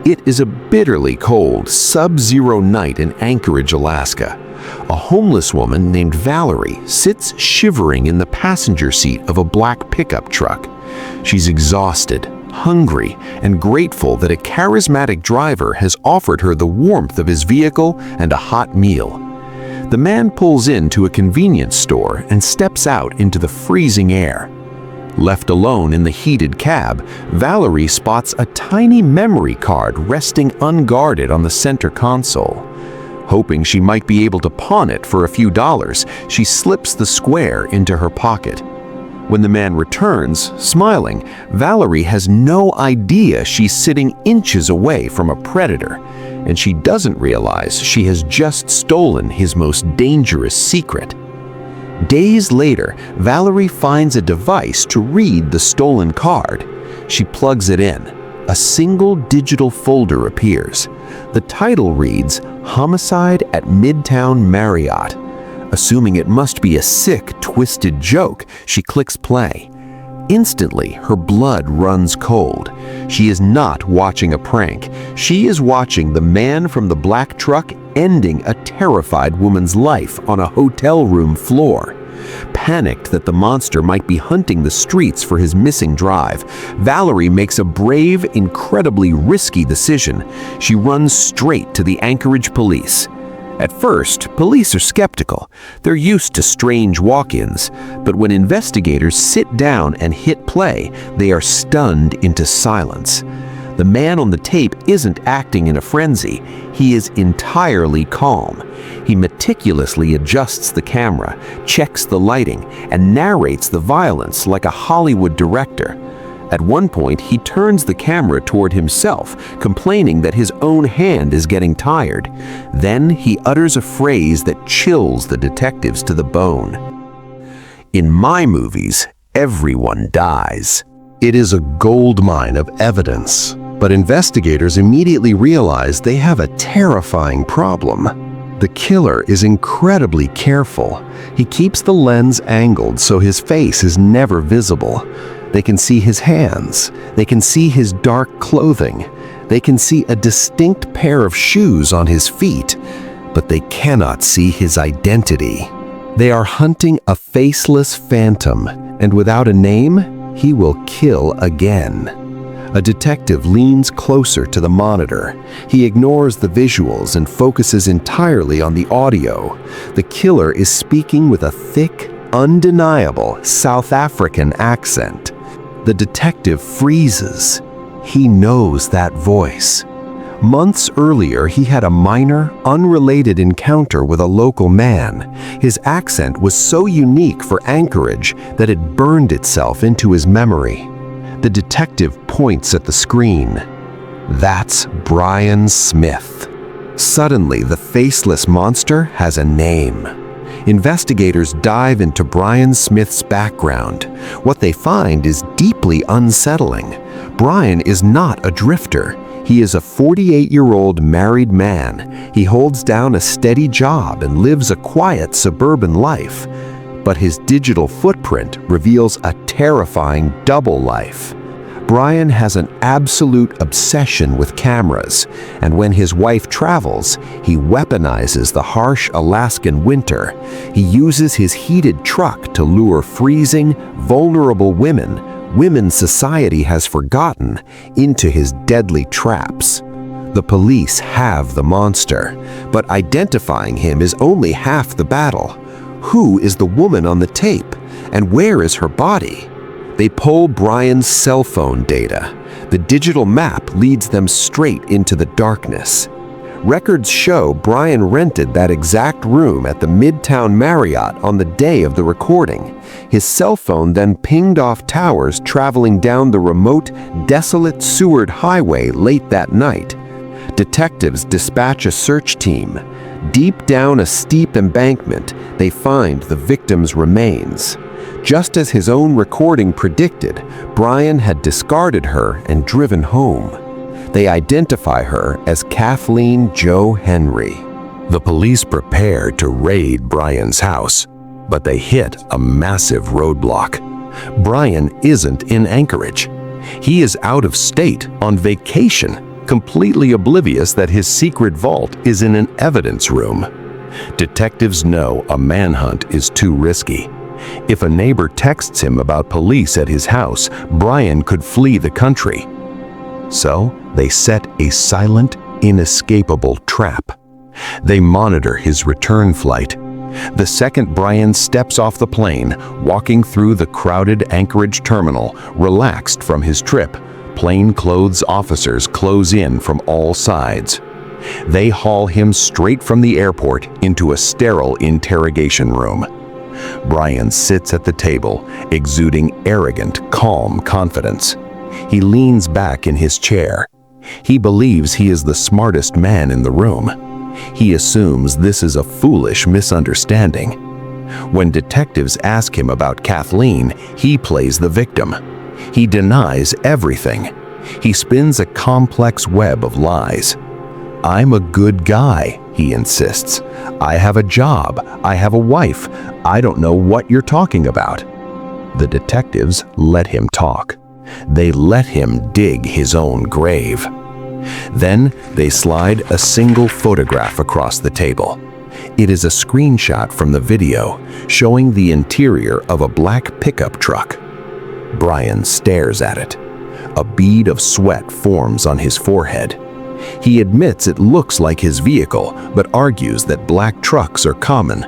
It is a bitterly cold, sub-zero night in Anchorage, Alaska. A homeless woman named Valerie sits shivering in the passenger seat of a black pickup truck. She's exhausted, hungry, and grateful that a charismatic driver has offered her the warmth of his vehicle and a hot meal. The man pulls into a convenience store and steps out into the freezing air. Left alone in the heated cab, Valerie spots a tiny memory card resting unguarded on the center console. Hoping she might be able to pawn it for a few dollars, she slips the square into her pocket. When the man returns, smiling, Valerie has no idea she's sitting inches away from a predator, and she doesn't realize she has just stolen his most dangerous secret. Days later, Valerie finds a device to read the stolen card. She plugs it in. A single digital folder appears. The title reads, "Homicide at Midtown Marriott." Assuming it must be a sick, twisted joke, she clicks play. Instantly, her blood runs cold. She is not watching a prank. She is watching the man from the black truck ending a terrified woman's life on a hotel room floor. Panicked that the monster might be hunting the streets for his missing drive, Valerie makes a brave, incredibly risky decision. She runs straight to the Anchorage police. At first, police are skeptical. They're used to strange walk-ins, but when investigators sit down and hit play, they are stunned into silence. The man on the tape isn't acting in a frenzy. He is entirely calm. He meticulously adjusts the camera, checks the lighting, and narrates the violence like a Hollywood director. At one point, he turns the camera toward himself, complaining that his own hand is getting tired. Then he utters a phrase that chills the detectives to the bone. "In my movies, everyone dies." It is a goldmine of evidence, but investigators immediately realize they have a terrifying problem. The killer is incredibly careful. He keeps the lens angled so his face is never visible. They can see his hands. They can see his dark clothing. They can see a distinct pair of shoes on his feet, but they cannot see his identity. They are hunting a faceless phantom, and without a name, he will kill again. A detective leans closer to the monitor. He ignores the visuals and focuses entirely on the audio. The killer is speaking with a thick, undeniable South African accent. The detective freezes. He knows that voice. Months earlier, he had a minor, unrelated encounter with a local man. His accent was so unique for Anchorage that it burned itself into his memory. The detective points at the screen. That's Brian Smith. Suddenly, the faceless monster has a name. Investigators dive into Brian Smith's background. What they find is deeply unsettling. Brian is not a drifter. He is a 48-year-old married man. He holds down a steady job and lives a quiet suburban life. But his digital footprint reveals a terrifying double life. Brian has an absolute obsession with cameras, and when his wife travels, he weaponizes the harsh Alaskan winter. He uses his heated truck to lure freezing, vulnerable women society has forgotten, into his deadly traps. The police have the monster, but identifying him is only half the battle. Who is the woman on the tape, and where is her body? They pull Brian's cell phone data. The digital map leads them straight into the darkness. Records show Brian rented that exact room at the Midtown Marriott on the day of the recording. His cell phone then pinged off towers traveling down the remote, desolate Seward Highway late that night. Detectives dispatch a search team. Deep down a steep embankment, they find the victim's remains. Just as his own recording predicted, Brian had discarded her and driven home. They identify her as Kathleen Jo Henry. The police prepare to raid Brian's house, but they hit a massive roadblock. Brian isn't in Anchorage. He is out of state on vacation, completely oblivious that his secret vault is in an evidence room. Detectives know a manhunt is too risky. If a neighbor texts him about police at his house, Brian could flee the country. So they set a silent, inescapable trap. They monitor his return flight. The second Brian steps off the plane, walking through the crowded Anchorage terminal, relaxed from his trip, plainclothes officers close in from all sides. They haul him straight from the airport into a sterile interrogation room. Brian sits at the table, exuding arrogant, calm confidence. He leans back in his chair. He believes he is the smartest man in the room. He assumes this is a foolish misunderstanding. When detectives ask him about Kathleen, he plays the victim. He denies everything. He spins a complex web of lies. "I'm a good guy," he insists. "I have a job. I have a wife. I don't know what you're talking about." The detectives let him talk. They let him dig his own grave. Then they slide a single photograph across the table. It is a screenshot from the video showing the interior of a black pickup truck. Brian stares at it. A bead of sweat forms on his forehead. He admits it looks like his vehicle, but argues that black trucks are common.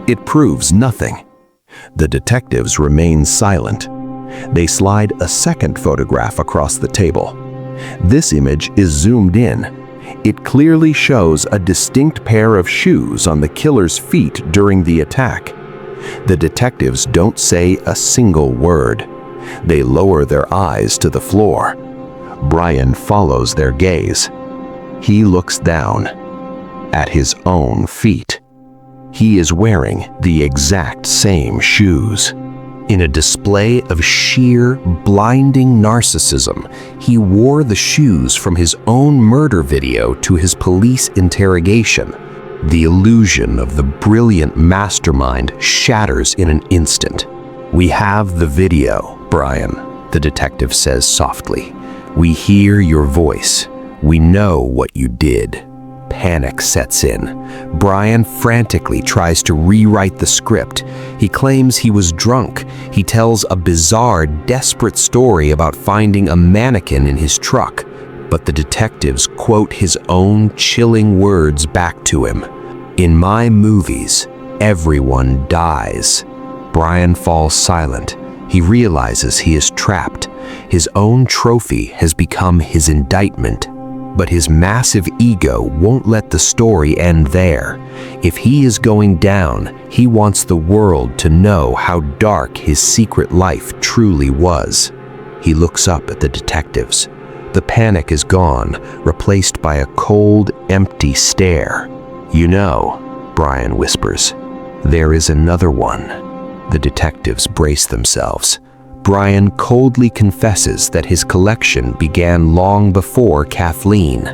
It proves nothing. The detectives remain silent. They slide a second photograph across the table. This image is zoomed in. It clearly shows a distinct pair of shoes on the killer's feet during the attack. The detectives don't say a single word. They lower their eyes to the floor. Brian follows their gaze. He looks down at his own feet. He is wearing the exact same shoes. In a display of sheer, blinding narcissism, he wore the shoes from his own murder video to his police interrogation. The illusion of the brilliant mastermind shatters in an instant. "We have the video, Brian," the detective says softly. "We hear your voice. We know what you did." Panic sets in. Brian frantically tries to rewrite the script. He claims he was drunk. He tells a bizarre, desperate story about finding a mannequin in his truck. But the detectives quote his own chilling words back to him. "In my movies, everyone dies." Brian falls silent. He realizes he is trapped. His own trophy has become his indictment. But his massive ego won't let the story end there. If he is going down, he wants the world to know how dark his secret life truly was. He looks up at the detectives. The panic is gone, replaced by a cold, empty stare. "You know," Brian whispers, "there is another one." The detectives brace themselves. Brian coldly confesses that his collection began long before Kathleen.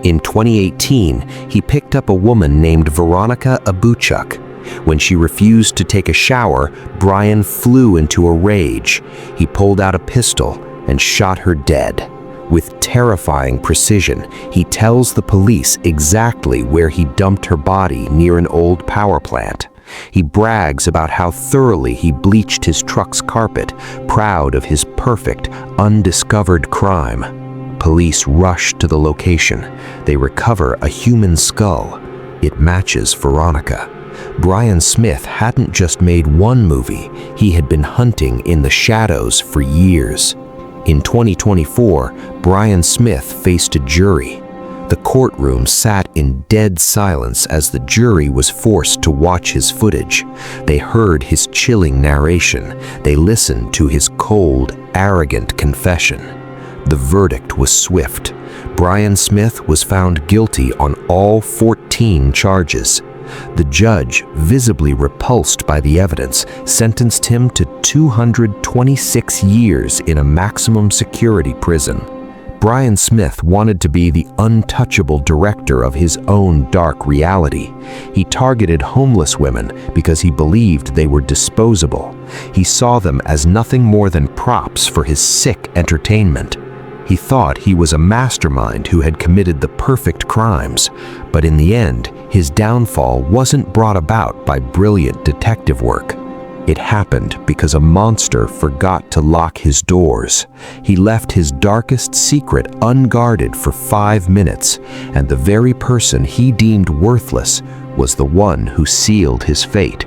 In 2018, he picked up a woman named Veronica Abuchuk. When she refused to take a shower, Brian flew into a rage. He pulled out a pistol and shot her dead. With terrifying precision, he tells the police exactly where he dumped her body near an old power plant. He brags about how thoroughly he bleached his truck's carpet, proud of his perfect, undiscovered crime. Police rush to the location. They recover a human skull. It matches Veronica. Brian Smith hadn't just made one movie, he had been hunting in the shadows for years. In 2024, Brian Smith faced a jury. The courtroom sat in dead silence as the jury was forced to watch his footage. They heard his chilling narration. They listened to his cold, arrogant confession. The verdict was swift. Brian Smith was found guilty on all 14 charges. The judge, visibly repulsed by the evidence, sentenced him to 226 years in a maximum security prison. Brian Smith wanted to be the untouchable director of his own dark reality. He targeted homeless women because he believed they were disposable. He saw them as nothing more than props for his sick entertainment. He thought he was a mastermind who had committed the perfect crimes, but in the end, his downfall wasn't brought about by brilliant detective work. It happened because a monster forgot to lock his doors. He left his darkest secret unguarded for 5 minutes, and the very person he deemed worthless was the one who sealed his fate.